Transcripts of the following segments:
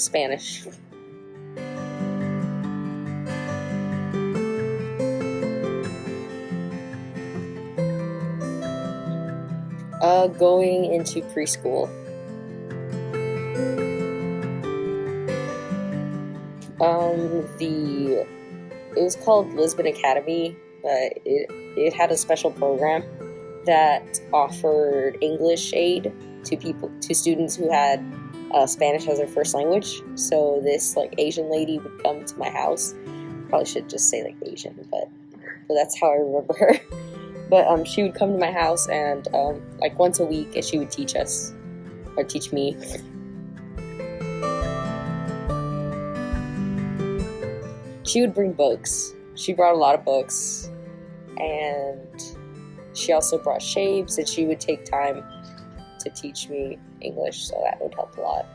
Spanish. Going into preschool. It was called Lisbon Academy, but it had a special program that offered English aid to students who had Spanish as their first language. So this Asian lady would come to my house. Probably should just say Asian, but that's how I remember her. But she would come to my house and once a week, and she would teach us, or teach me. She would bring books. She brought a lot of books, and she also brought shapes, and she would take time to teach me English, so that would help a lot.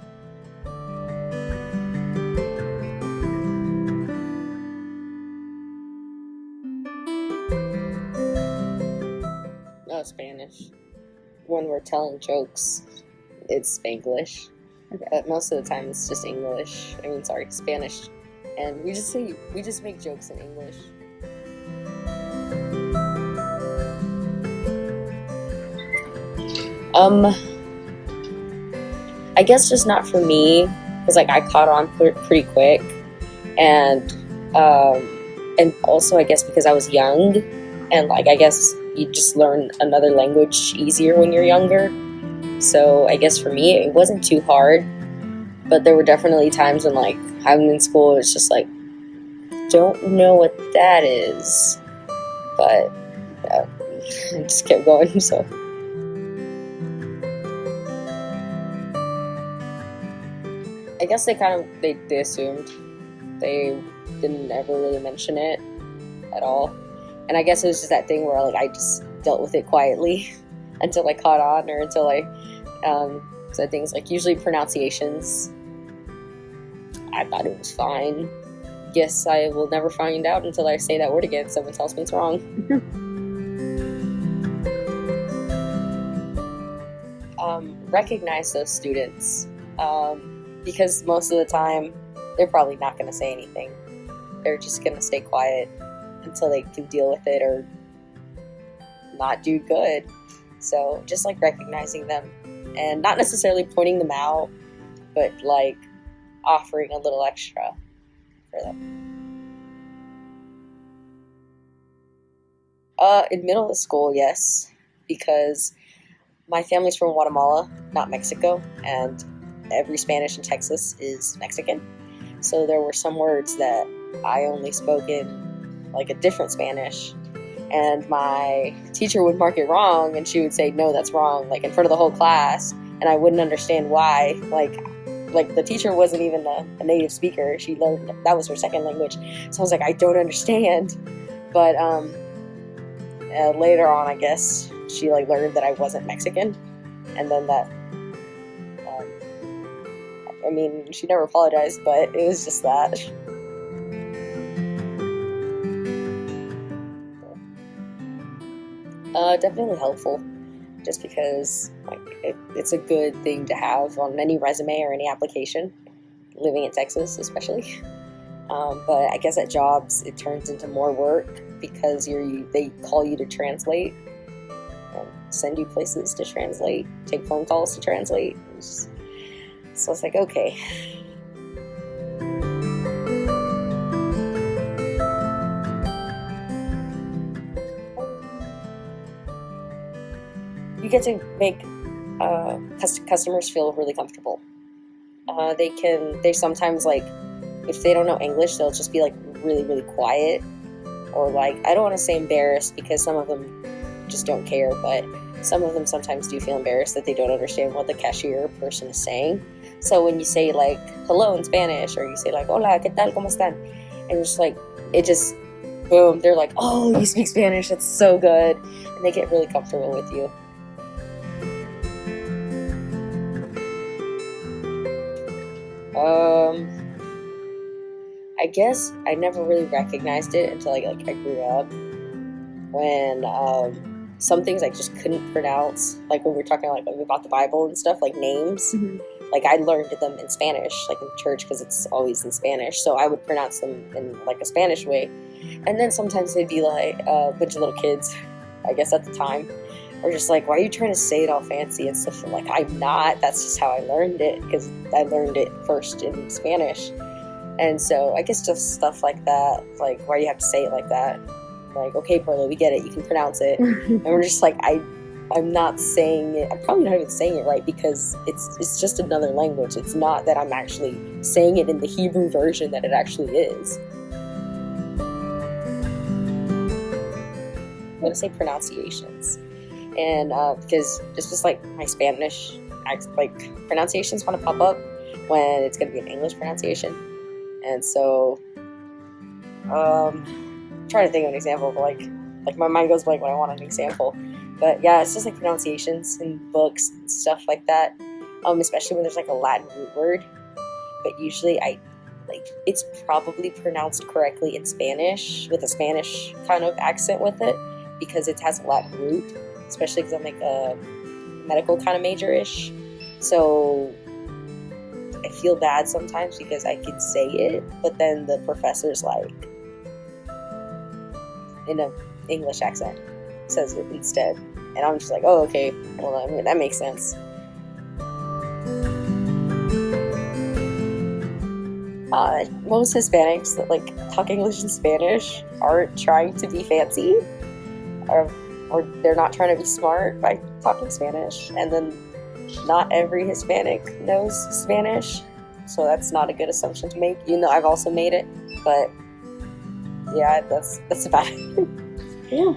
No, Spanish. When we're telling jokes, it's Spanglish. Okay. But most of the time, it's just English. Spanish. And we just make jokes in English. I guess just not for me, because I caught on pretty quick, and also I guess because I was young, and I guess you just learn another language easier when you're younger. So I guess for me it wasn't too hard, but there were definitely times when I'm in school, it's just don't know what that is, but I just kept going. So I guess they assumed. They didn't ever really mention it at all, and I guess it was just that thing where I just dealt with it quietly until I caught on, or until I said things usually pronunciations. I thought it was fine. Guess I will never find out until I say that word again. Someone tells me it's wrong. Recognize those students, because most of the time they're probably not going to say anything. They're just going to stay quiet until they can deal with it or not do good. So just recognizing them, and not necessarily pointing them out, but offering a little extra for them. In middle school, yes, because my family's from Guatemala, not Mexico, and every Spanish in Texas is Mexican. So there were some words that I only spoke in a different Spanish, and my teacher would mark it wrong, and she would say, no, that's wrong, in front of the whole class, and I wouldn't understand why. The teacher wasn't even a native speaker. She learned, that was her second language. So I was I don't understand. But later on, I guess, she learned that I wasn't Mexican. And then that, she never apologized, but it was just that. Definitely helpful. Just because it's a good thing to have on any resume or any application, living in Texas especially. But I guess at jobs it turns into more work because they call you to translate, and send you places to translate, take phone calls to translate. So it's okay. You get to make customers feel really comfortable. They sometimes if they don't know English, they'll just be really, really quiet, or I don't want to say embarrassed, because some of them just don't care, but some of them sometimes do feel embarrassed that they don't understand what the cashier person is saying. So when you say hello in Spanish, or you say hola, ¿qué tal, cómo están? And it just boom, they're oh, you speak Spanish, that's so good, and they get really comfortable with you. I guess I never really recognized it until I grew up, when some things I just couldn't pronounce, when we're talking about the Bible and stuff, names. Mm-hmm. Like, I learned them in Spanish, like in church, because it's always in Spanish. So I would pronounce them in like a Spanish way. And then sometimes they'd be like a bunch of little kids, I guess at the time, were just like, why are you trying to say it all fancy and stuff? I'm like, I'm not. That's just how I learned it, because I learned it first in Spanish. And so I guess just stuff like that, like, why do you have to say it like that? Like, okay, Perla, we get it. You can pronounce it. And we're just like, I'm not saying it. I'm probably not even saying it right, because it's just another language. It's not that I'm actually saying it in the Hebrew version that it actually is. I'm going to say pronunciations. And because it's just like my Spanish, like, pronunciations want to pop up when it's going to be an English pronunciation. And so, I'm trying to think of an example, but like my mind goes blank when I want an example. But yeah, it's just like pronunciations in books and stuff like that. Especially when there's like a Latin root word. But usually it's probably pronounced correctly in Spanish with a Spanish kind of accent with it, because it has a Latin root. Especially because I'm like a medical kind of major-ish. So I feel bad sometimes because I can say it, but then the professor's like, in an English accent, says it instead. And I'm just like, oh, okay, well, I mean, that makes sense. Most Hispanics that like talk English and Spanish aren't trying to be fancy, or they're not trying to be smart by talking Spanish. And then not every Hispanic knows Spanish, so that's not a good assumption to make, even though I've also made it. But yeah, that's about it. Yeah.